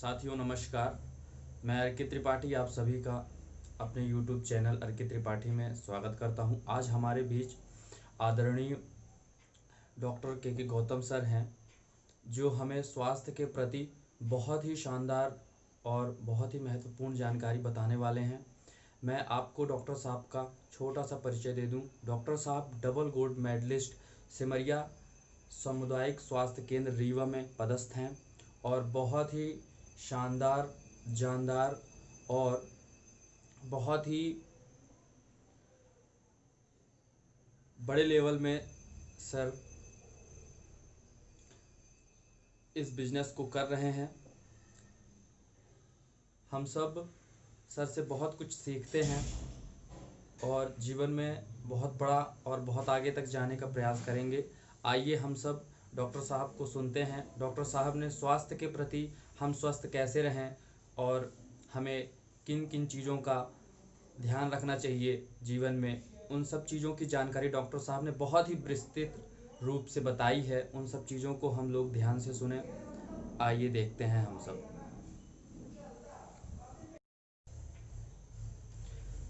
साथियों नमस्कार। मैं अर्कित त्रिपाठी आप सभी का अपने YouTube चैनल अर्कित त्रिपाठी में स्वागत करता हूं। आज हमारे बीच आदरणीय डॉक्टर के गौतम सर हैं, जो हमें स्वास्थ्य के प्रति बहुत ही शानदार और बहुत ही महत्वपूर्ण जानकारी बताने वाले हैं। मैं आपको डॉक्टर साहब का छोटा सा परिचय दे दूं। डॉक्टर साहब डबल गोल्ड मेडलिस्ट सिमरिया सामुदायिक स्वास्थ्य केंद्र रीवा में पदस्थ हैं और बहुत ही शानदार, जानदार और बहुत ही बड़े लेवल में सर इस बिजनेस को कर रहे हैं। हम सब सर से बहुत कुछ सीखते हैं और जीवन में बहुत बड़ा और बहुत आगे तक जाने का प्रयास करेंगे। आइए हम सब डॉक्टर साहब को सुनते हैं। डॉक्टर साहब ने स्वास्थ्य के प्रति हम स्वस्थ कैसे रहें और हमें किन किन चीज़ों का ध्यान रखना चाहिए जीवन में, उन सब चीज़ों की जानकारी डॉक्टर साहब ने बहुत ही विस्तृत रूप से बताई है। उन सब चीज़ों को हम लोग ध्यान से सुने। आइए देखते हैं हम सब।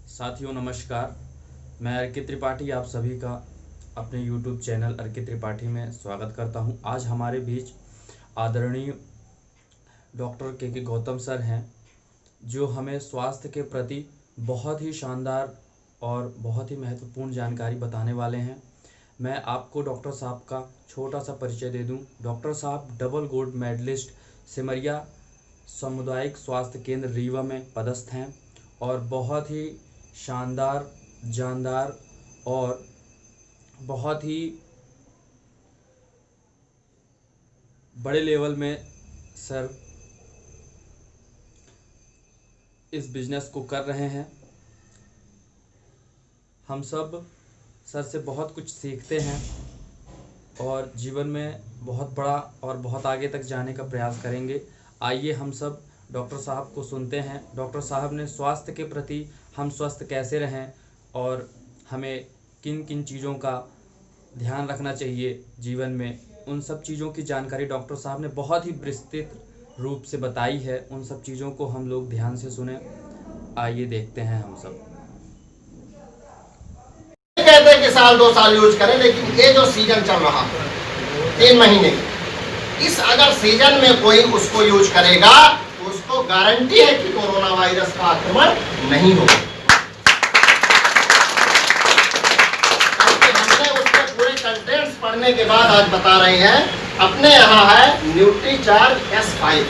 साथियों नमस्कार। मैं अर्कित त्रिपाठी आप सभी का अपने YouTube चैनल अर्कित त्रिपाठी में स्वागत करता हूं। आज हमारे बीच आदरणीय डॉक्टर के गौतम सर हैं, जो हमें स्वास्थ्य के प्रति बहुत ही शानदार और बहुत ही महत्वपूर्ण जानकारी बताने वाले हैं। मैं आपको डॉक्टर साहब का छोटा सा परिचय दे दूं। डॉक्टर साहब डबल गोल्ड मेडलिस्ट सिमरिया सामुदायिक स्वास्थ्य केंद्र रीवा में पदस्थ हैं और बहुत ही शानदार, जानदार और बहुत ही बड़े लेवल में सर इस बिजनेस को कर रहे हैं। हम सब सर से बहुत कुछ सीखते हैं और जीवन में बहुत बड़ा और बहुत आगे तक जाने का प्रयास करेंगे। आइए हम सब डॉक्टर साहब को सुनते हैं। डॉक्टर साहब ने स्वास्थ्य के प्रति हम स्वस्थ कैसे रहें और हमें किन किन चीज़ों का ध्यान रखना चाहिए जीवन में, उन सब चीज़ों की जानकारी डॉक्टर साहब ने बहुत ही विस्तृत रूप से बताई है। उन सब चीज़ों को हम लोग ध्यान से सुने। आइए देखते हैं हम सब। कहते हैं कि साल 2 साल यूज करें, लेकिन ये जो सीजन चल रहा है 3 महीने, इस अगर सीजन में कोई उसको यूज करेगा तो उसको गारंटी है कि कोरोना वायरस का आक्रमण नहीं होगा। हमने उसके पूरे कंटेंट्स पढ़ने के बाद आज बता रहे हैं। अपने यहाँ है न्यूट्रीचार्ज S5।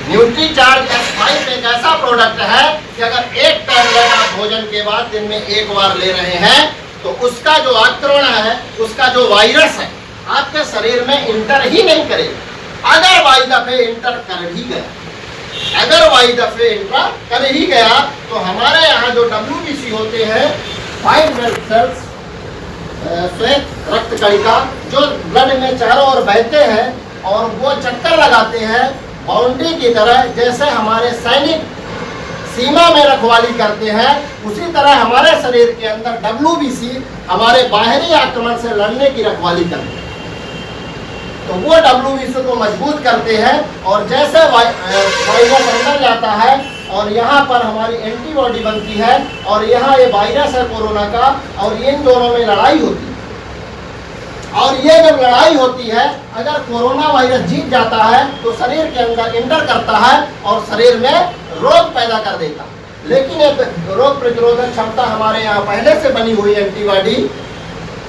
न्यूट्रीचार्ज S5 एक ऐसा प्रोडक्ट है कि अगर एक टैबलेट आप भोजन के बाद दिन में 1 बार ले रहे हैं तो उसका जो आक्रमण है, उसका जो वायरस है, आपके शरीर में इंटर ही नहीं करेगा। अगर वाई दफे इंटर कर भी गया, तो हमारे यहाँ जो WBC होते हैं, व्हाइट ब्लड सेल्स, श्वेत रक्त कणिका, जो ब्लड में चारों ओर बहते हैं और वो चक्कर लगाते हैं बाउंड्री की तरह, जैसे हमारे सैनिक सीमा में रखवाली करते हैं, उसी तरह हमारे शरीर के अंदर WBC हमारे बाहरी आक्रमण से लड़ने की रखवाली करते हैं। तो वो WBC को मजबूत करते हैं और जैसे वायरस अंदर जाता है और यहाँ पर हमारी एंटीबॉडी बनती है और यहाँ ये वायरस है कोरोना का, और इन दोनों में लड़ाई होती है। और ये जब लड़ाई होती है, अगर कोरोना वायरस जीत जाता है तो शरीर के अंदर इंटर करता है और शरीर में रोग पैदा कर देता है। लेकिन ये रोग प्रतिरोधक क्षमता हमारे यहाँ पहले से बनी हुई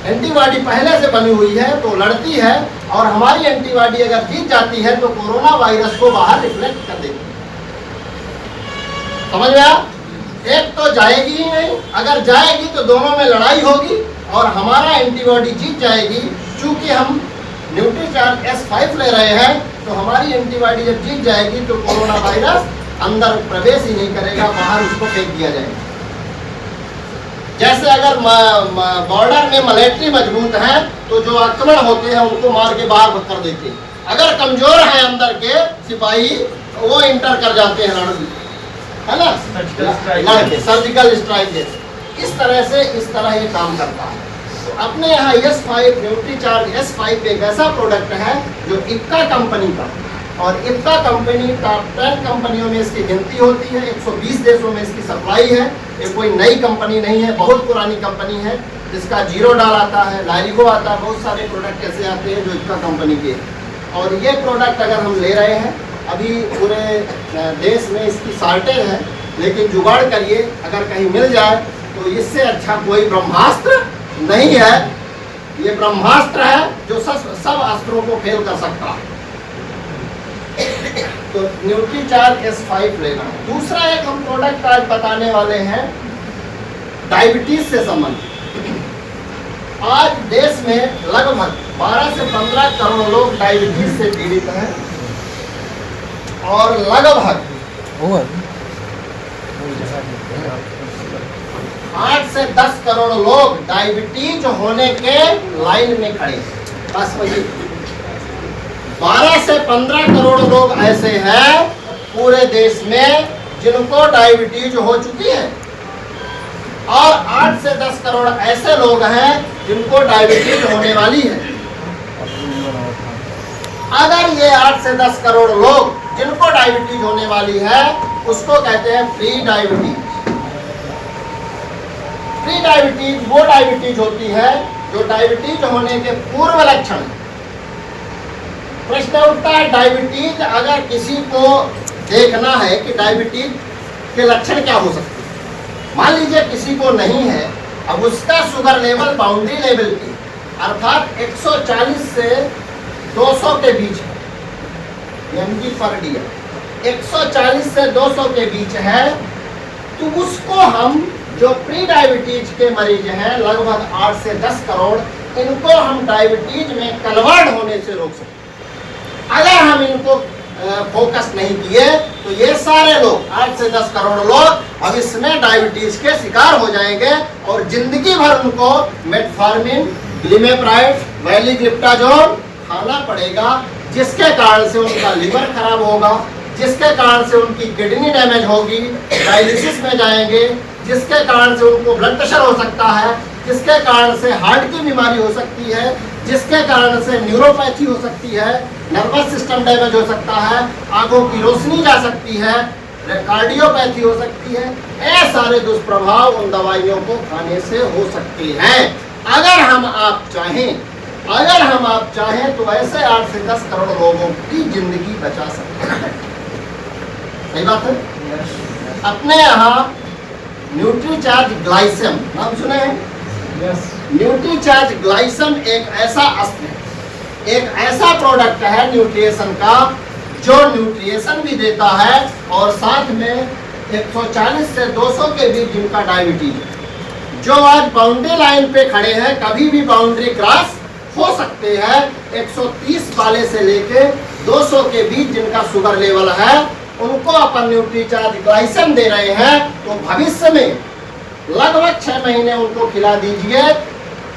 एंटीबॉडी पहले से बनी हुई है, तो लड़ती है, और हमारी एंटीबॉडी अगर जीत जाती है तो कोरोना वायरस को बाहर रिफ्लेक्ट कर देती है। समझ में आया? एक तो जाएगी ही नहीं, अगर जाएगी तो दोनों में लड़ाई होगी और हमारा एंटीबॉडी जीत जाएगी। चूंकि हम न्यूट्रीचार्ज S5 ले रहे हैं, तो हमारी एंटीबॉडी जब जीत जाएगी तो कोरोना वायरस अंदर प्रवेश ही नहीं करेगा, बाहर उसको फेंक दिया जाएगा। जैसे अगर बॉर्डर में मिलिट्री मजबूत है तो जो आक्रमण होते हैं उनको मार के बाहर कर देते हैं। अगर कमजोर है अंदर के सिपाही, तो वो इंटर कर जाते हैं लड़ने, है ना, सर्जिकल स्ट्राइक जैसे। इस तरह ये काम करता है। तो अपने यहाँ S5 न्यूट्रीचार्ज S5 एक ऐसा प्रोडक्ट है जो इक्का कंपनी का, और इतना कंपनी टॉप 10 कंपनियों में इसकी गिनती होती है। 120 देशों में इसकी सप्लाई है। ये कोई नई कंपनी नहीं है, बहुत पुरानी कंपनी है जिसका जीरोडाल आता है, लारिगो आता है, बहुत सारे प्रोडक्ट ऐसे आते हैं जो इतना कंपनी के। और ये प्रोडक्ट अगर हम ले रहे हैं, अभी पूरे देश में इसकी शॉर्टेज है, लेकिन जुगाड़ करिए, अगर कहीं मिल जाए तो इससे अच्छा कोई ब्रह्मास्त्र नहीं है। ये ब्रह्मास्त्र है जो सब अस्त्रों को फेल कर सकता है। तो न्यूट्रीचार्ज S5 लेना है। दूसरा एक हम प्रोडक्ट आज बताने वाले हैं डायबिटीज से संबंधित। आज देश में लगभग 12 से 15 करोड़ लोग डायबिटीज से पीड़ित हैं और लगभग 8 से 10 करोड़ लोग डायबिटीज होने के लाइन में खड़े हैं। बस वही 12 से 15 करोड़ लोग ऐसे हैं पूरे देश में जिनको डायबिटीज हो चुकी है और 8 से 10 करोड़ ऐसे लोग हैं जिनको डायबिटीज होने वाली है। अगर ये 8 से 10 करोड़ लोग जिनको डायबिटीज होने वाली है, उसको कहते हैं प्री डायबिटीज। प्री डायबिटीज वो डायबिटीज होती है जो डायबिटीज होने के पूर्व लक्षण है। प्रश्न उठता है, डायबिटीज अगर किसी को देखना है कि डायबिटीज के लक्षण क्या हो सकते हैं। मान लीजिए किसी को नहीं है, अब उसका शुगर लेवल बाउंड्री लेवल की अर्थात 140 से 200 के बीच है, mg पर dl 140 से 200 के बीच है, तो उसको हम जो प्री डायबिटीज के मरीज हैं लगभग 8 से 10 करोड़, इनको हम डायबिटीज में कन्वर्ट होने से रोक सकते हैं। अगर हम इनको फोकस नहीं किए तो ये सारे लोग 8 से 10 करोड़ लोग अब इसमें डायबिटीज के शिकार हो जाएंगे और जिंदगी भर उनको मेटफॉर्मिन, ग्लिमेप्राइड, वैलीग्लिप्टाजोल खाना पड़ेगा, जिसके कारण से उनका लिवर खराब होगा, जिसके कारण से उनकी किडनी डैमेज होगी, डायलिसिस में जाएंगे, जिसके कारण से उनको ब्लड प्रेशर हो सकता है, जिसके कारण से हार्ट की बीमारी हो सकती है, जिसके कारण से न्यूरोपैथी हो सकती है, नर्वस सिस्टम डैमेज हो सकता है, आंखों की रोशनी जा सकती है, कार्डियोपैथी हो सकती है। ये सारे दुष्प्रभाव उन दवाइयों को खाने से हो सकते हैं। अगर हम आप चाहें तो ऐसे 8 से 10 करोड़ लोगों की जिंदगी बचा सकते हैं। सही बात है। अपने यहाँ न्यूट्रीचार्ज ग्लाइसम नाम सुने हैं? न्यूट्रीचार्ज ग्लाइसम एक ऐसा अस्त्र है, एक ऐसा प्रोडक्ट है न्यूट्रिएशन का जो न्यूट्रिएशन भी देता है और साथ में 140 से 200 के बीच जिनका डायबिटीज है, जो आज बाउंड्री लाइन पे खड़े हैं, कभी भी बाउंड्री क्रॉस हो सकते हैं। 130 वाले से लेके 200 के बीच जिनका शुगर लेवल है, उनको अपन न्यूट्रीचार्ज ग्लाइसम दे रहे हैं। तो भविष्य में लगभग 6 महीने उनको खिला दीजिए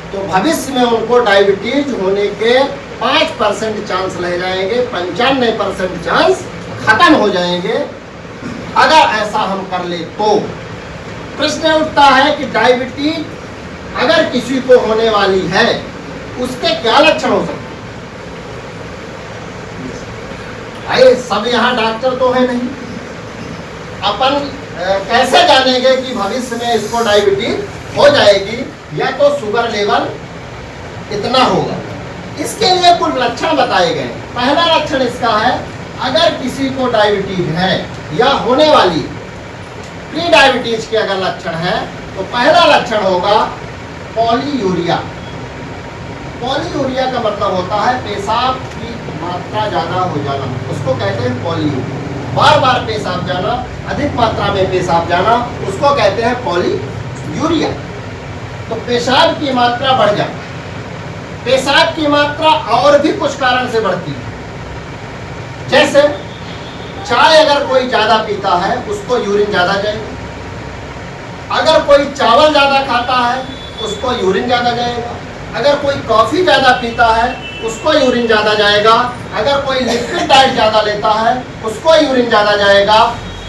तो भविष्य में उनको डायबिटीज होने के 5% चांस रह जाएंगे, 95% चांस खत्म हो जाएंगे अगर ऐसा हम कर ले तो। प्रश्न उठता है कि डायबिटीज अगर किसी को होने वाली है, उसके क्या लक्षण हो सकते हैं? सब यहाँ डॉक्टर तो है नहीं, अपन कैसे जानेंगे कि भविष्य में इसको डायबिटीज हो जाएगी या तो शुगर लेवल इतना होगा? इसके लिए कुछ लक्षण बताए गए। पहला लक्षण इसका है, अगर किसी को डायबिटीज है या होने वाली प्री डायबिटीज के अगर लक्षण है तो पहला लक्षण होगा पॉलीयूरिया। पॉलीयूरिया का मतलब होता है पेशाब की मात्रा ज्यादा हो जाना, उसको कहते हैं पॉलीयूरिया। बार बार पेशाब जाना, अधिक मात्रा में पेशाब जाना, उसको कहते हैं पॉलीयूरिया। तो पेशाब की मात्रा बढ़ जाती है। पेशाब की मात्रा और भी कुछ कारण से बढ़ती है, जैसे चाय अगर कोई ज्यादा पीता है उसको यूरिन ज्यादा जाएगा, अगर कोई चावल ज्यादा खाता है उसको यूरिन ज्यादा जाएगा, अगर कोई कॉफी ज्यादा पीता है उसको यूरिन ज्यादा जाएगा, अगर कोई लिक्विड डाइट ज्यादा लेता है उसको यूरिन ज्यादा जाएगा,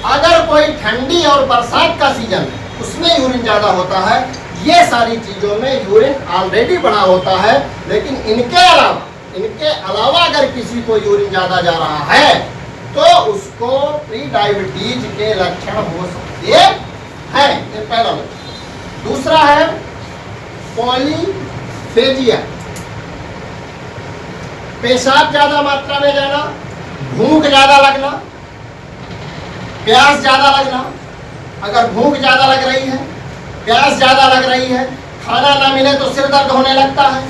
अगर कोई ठंडी और बरसात का सीजन है उसमें यूरिन ज्यादा होता है। ये सारी चीजों में यूरिन ऑलरेडी बढ़ा होता है, लेकिन इनके इनके अलावा अगर किसी को यूरिन ज्यादा जा रहा है तो उसको प्री डायबिटीज के लक्षण हो सकते हैं। ये पहला लक्षण। दूसरा है पॉलीफेजिया, पेशाब ज्यादा मात्रा में जाना, भूख ज्यादा लगना, प्यास ज्यादा लगना। अगर भूख ज्यादा लग रही है, प्यास ज्यादा लग रही है, खाना ना मिले तो सिर दर्द होने लगता है,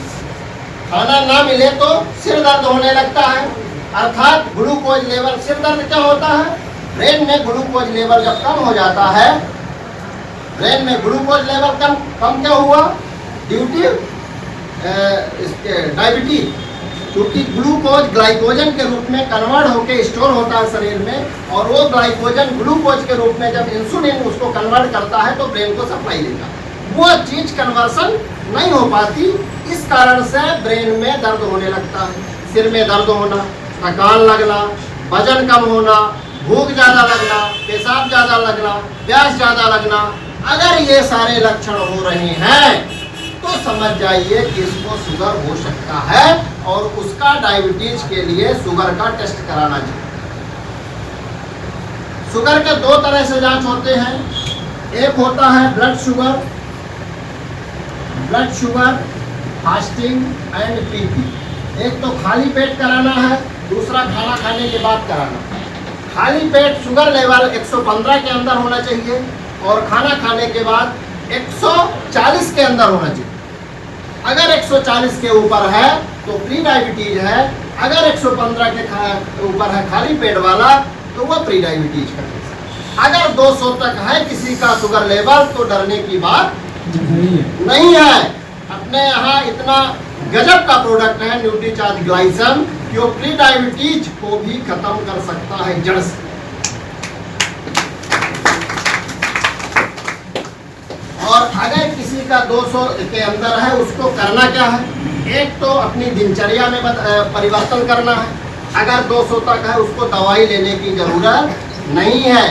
खाना ना मिले तो सिर दर्द होने लगता है, अर्थात ग्लूकोज लेवल। सिर दर्द क्या होता है? ब्रेन में ग्लूकोज लेवल जब कम हो जाता है, ब्रेन में ग्लूकोज लेवल कम क्या हुआ? ड्यूटी इसके डायबिटीज, क्योंकि ग्लूकोज ग्लाइकोजन के रूप में कन्वर्ट होकर स्टोर होता है शरीर में, और वो ग्लाइकोजन ग्लूकोज के रूप में जब इंसुलिन उसको कन्वर्ट करता है तो ब्रेन को सप्लाई देता है। वो चीज कन्वर्सन नहीं हो पाती, इस कारण से ब्रेन में दर्द होने लगता है, सिर में दर्द होना, थकान लगना, वजन कम होना, भूख ज्यादा लगना, पेशाब ज्यादा लगना, प्यास ज्यादा लगना। अगर ये सारे लक्षण हो रहे हैं तो समझ जाइए कि इसको शुगर हो सकता है और उसका डायबिटीज के लिए शुगर का टेस्ट कराना चाहिए। शुगर के दो तरह से जांच होते हैं, एक होता है blood sugar fasting and PP. एक तो खाली पेट कराना है, दूसरा खाना खाने के बाद कराना है। खाली पेट शुगर लेवल 115 के अंदर होना चाहिए और खाना खाने के बाद 140 के अंदर होना चाहिए। अगर 140 के ऊपर है तो प्री डायबिटीज है, अगर 115 के ऊपर है खाली पेट वाला तो वह प्री डायबिटीज का केस है। अगर 200 तक है किसी का शुगर लेवल तो डरने की बात नहीं है। अपने यहाँ इतना गजब का प्रोडक्ट है न्यूट्रीचार्ज ग्लाइसम, जो प्री डायबिटीज को भी खत्म कर सकता है जड़ से। और अगर किसी का 200 के अंदर है उसको करना क्या है? एक तो अपनी दिनचर्या में परिवर्तन करना है। अगर 200 तक है उसको दवाई लेने की जरूरत नहीं है,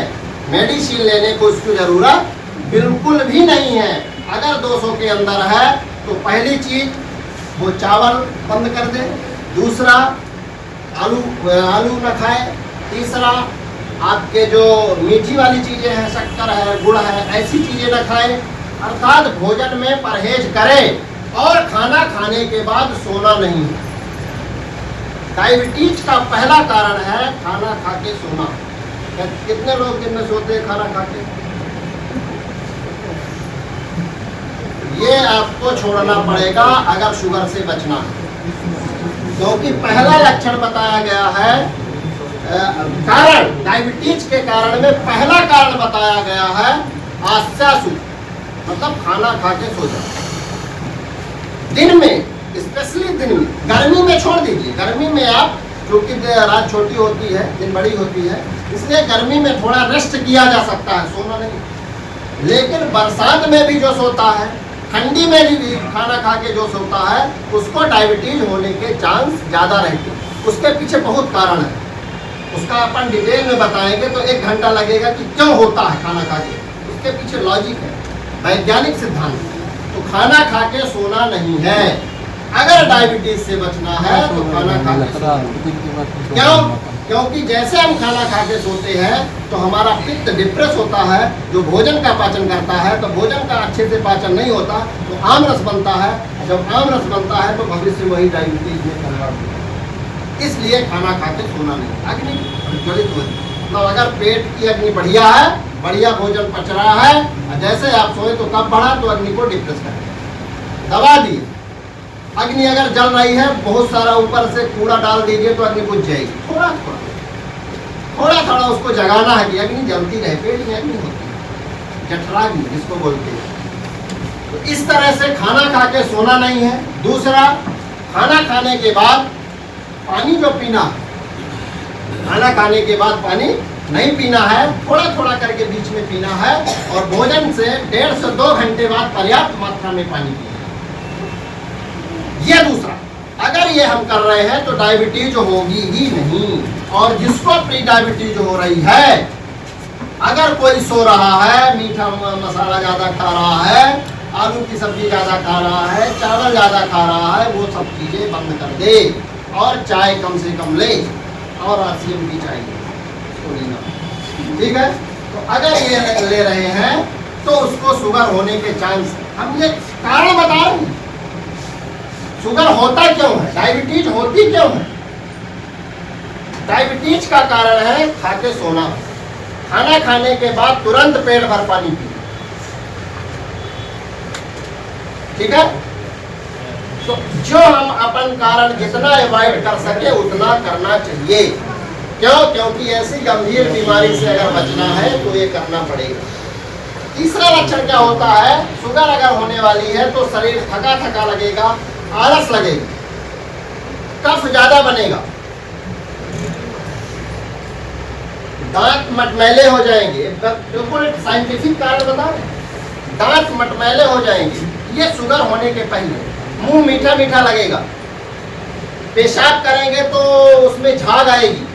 मेडिसिन लेने को उसकी जरूरत बिल्कुल भी नहीं है। अगर 200 के अंदर है तो पहली चीज वो चावल बंद कर दे, दूसरा आलू न खाए, तीसरा आपके जो मीठी वाली चीजें हैं, शक्कर है, गुड़ है, ऐसी चीजें न खाए, अर्थात भोजन में परहेज करें और खाना खाने के बाद सोना नहीं। डायबिटीज का पहला कारण है खाना खा के सोना। कितने लोग दिन में सोते हैं खाना खा के? ये आपको छोड़ना पड़ेगा अगर शुगर से बचना है, क्योंकि पहला लक्षण बताया गया है कारण, डायबिटीज के कारण में पहला कारण बताया गया है आस्यासु, मतलब खाना खा के सो जाओ। दिन में, स्पेशली दिन में, गर्मी में छोड़ दीजिए। गर्मी में आप, क्योंकि रात छोटी होती है दिन बड़ी होती है, इसलिए गर्मी में थोड़ा रेस्ट किया जा सकता है, सोना नहीं। लेकिन बरसात में भी जो सोता है, ठंडी में भी खाना खा के जो सोता है, उसको डायबिटीज होने के चांस ज़्यादा रहते हैं। उसके पीछे बहुत कारण है, उसका अपन डिटेल में बताएंगे तो 1 घंटा लगेगा कि क्यों होता है खाना खा के। उसके पीछे लॉजिक है, वैज्ञानिक सिद्धांत। तो खाना खा के सोना नहीं है। अगर डायबिटीज से बचना है तो खाना खा के क्यों? क्योंकि जैसे हम खाना खा के सोते हैं तो हमारा पित्त डिप्रेस होता है, जो भोजन का पाचन करता है, तो भोजन का अच्छे से पाचन नहीं होता तो आम रस बनता है। जब आम रस बनता है तो भविष्य वही डायबिटीज में कन्वर्ट होता है। इसलिए खाना खा के सोना नहीं। अग्नि प्रज्वलित होती, मतलब अगर पेट की अग्नि बढ़िया है, बढ़िया भोजन पच रहा है, जैसे आप सोए तो कब बढ़ा तो अग्नि को डिप्रेस कर दबा दिए। अग्नि अगर जल रही है, बहुत सारा ऊपर से कूड़ा डाल दीजिए तो अग्नि बुझ जाएगी। थोड़ा थोड़ा उसको जगाना है कि अग्नि जलती रहे। पेट में अग्नि होती है, जठराग्नि जिसको बोलते हैं। तो इस तरह से खाना खा के सोना नहीं है। दूसरा, खाना खाने के बाद पानी जो पीना, खाना खाने के बाद पानी नहीं पीना है, थोड़ा थोड़ा करके बीच में पीना है, और भोजन से 1.5 से 2 घंटे बाद पर्याप्त मात्रा में पानी पीना। ये दूसरा, अगर ये हम कर रहे हैं तो डायबिटीज होगी ही नहीं। और जिसको प्री डायबिटीज हो रही है, अगर कोई सो रहा है, मीठा मसाला ज़्यादा खा रहा है, आलू की सब्जी ज़्यादा खा रहा है, चावल ज़्यादा खा रहा है, वो सब चीज़ें बंद कर दे और चाय कम से कम ले, और RCM भी चाहिए उसको लेना, ठीक है। तो अगर ये ले रहे हैं तो उसको शुगर होने के चांस, हम ये कारण बता रहे हैं। शुगर होता क्यों है, डायबिटीज होती क्यों है? डायबिटीज का कारण है खा के सोना, खाना खाने के बाद तुरंत पेट भर पानी पी, ठीक है। तो जो हम अपन कारण जितना अवॉइड कर सके उतना करना चाहिए। क्यों? क्योंकि ऐसी गंभीर बीमारी से अगर बचना है तो ये करना पड़ेगा। तीसरा लक्षण क्या होता है, शुगर अगर होने वाली है तो शरीर थका थका लगेगा, आलस लगेगा, कफ ज्यादा बनेगा, दांत मटमैले हो जाएंगे। बिल्कुल साइंटिफिक कारण बता रहे हैं, दांत मटमैले हो जाएंगे। ये शुगर होने के पहले। मुंह मीठा मीठा लगेगा, पेशाब करेंगे तो उसमें झाग आएगी,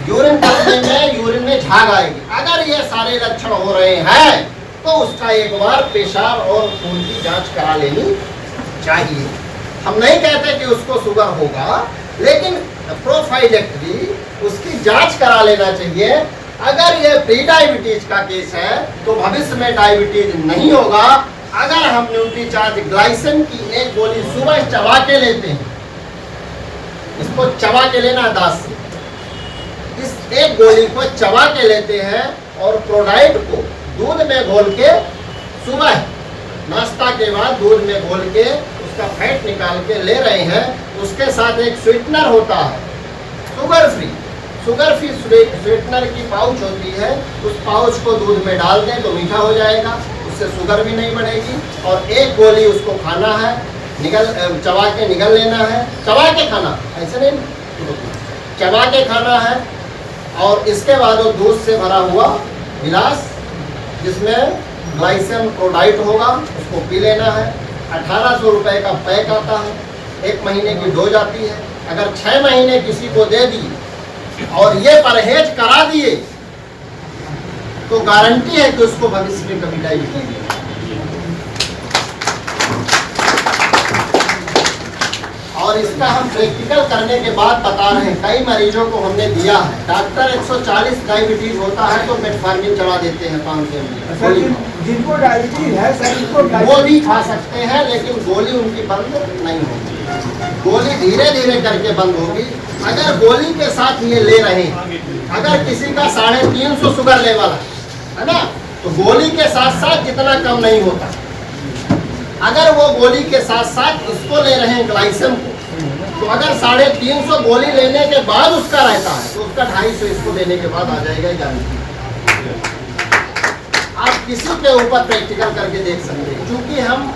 यूरिन करने में यूरिन में झाग आएगी। अगर ये सारे लक्षण हो रहे हैं तो उसका एक बार पेशाब और खून की जांच करा लेनी चाहिए। हम नहीं कहते कि उसको शुगर होगा, लेकिन प्रोफाइलेक्टली उसकी जांच करा लेना चाहिए। अगर ये प्री डायबिटीज का केस है तो भविष्य में डायबिटीज नहीं होगा। अगर हम न्यूट्रीचार्ज ग्लाइसिन की एक गोली सुबह चबा के लेते हैं, इसको चबा के लेना दांत से, इस एक गोली को चबा के लेते हैं और प्रोडाइट को दूध में घोल के सुबह नाश्ता के बाद दूध में घोल के उसका फैट निकाल के ले रहे हैं, उसके साथ एक स्वीटनर होता है शुगर फ्री स्वीटनर की पाउच होती है, उस पाउच को दूध में डाल दें तो मीठा हो जाएगा, उससे शुगर भी नहीं बढ़ेगी। और एक गोली उसको खाना है, चबा के निगल लेना है, चबा के खाना, ऐसे नहीं, चबा के खाना है। और इसके बाद वो दूध से भरा हुआ गिलास जिसमें ग्लाइसिन प्रोडाइट होगा, उसको पी लेना है। 1800 रुपये का पैक आता है, 1 महीने की डोज आती है। अगर 6 महीने किसी को दे दी और ये परहेज करा दिए तो गारंटी है कि उसको भविष्य में कभी डायबिटीज नहीं। और इसका हम प्रैक्टिकल करने के बाद बता रहे हैं, कई मरीजों को हमने दिया है। डॉक्टर 140 डायबिटीज होता है तो मेटफॉर्मिन चढ़ा देते हैं 500 ml। जिनको डायबिटीज है सर वो भी खा सकते हैं, लेकिन गोली उनकी बंद नहीं होगी, गोली धीरे धीरे करके बंद होगी। अगर गोली के साथ ये ले रहे हैं, अगर किसी का 350 शुगर लेवल है ना, तो गोली के साथ साथ जितना कम नहीं होता, अगर वो गोली के साथ साथ इसको ले रहे हैं ग्लाइसिन को, तो अगर 350 गोली लेने के बाद उसका रहता है तो उसका 250 इसको लेने के बाद आ जाएगा गारंटी। आप किसी के ऊपर प्रैक्टिकल करके देख सकते हैं, क्योंकि हम